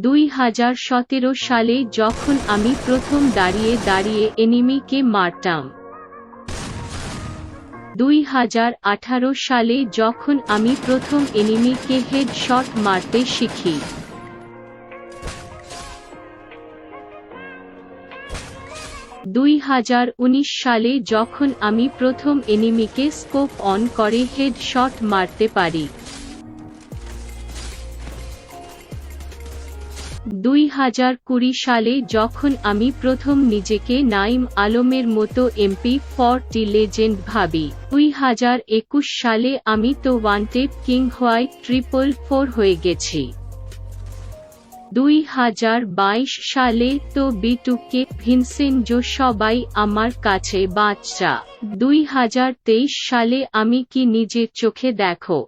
2017 সালে যখন আমি প্রথম দাঁড়িয়ে দাঁড়িয়ে এনিমিকে মারতাম। 2018 সালে যখন আমি প্রথম এনিমিকে হেডশট মারতে শিখি। 2019 সালে যখন আমি প্রথম এনিমিকে স্কোপ অন করে হেডশট মারতে পারি। 2020 সালে যখন আমি প্রথম নিজেকে নাঈম আলমের মতো MP40 লেজেন্ড ভাবি। 2021 সালে আমি তো ওয়ান্টেড কিং হোয়াইট 444 হয়ে গেছি। 2022 সালে তো B2K ভিনসেনজো সবাই আমার কাছে বাচ্চা। 2023 সালে আমি কি নিজের চোখে দেখো।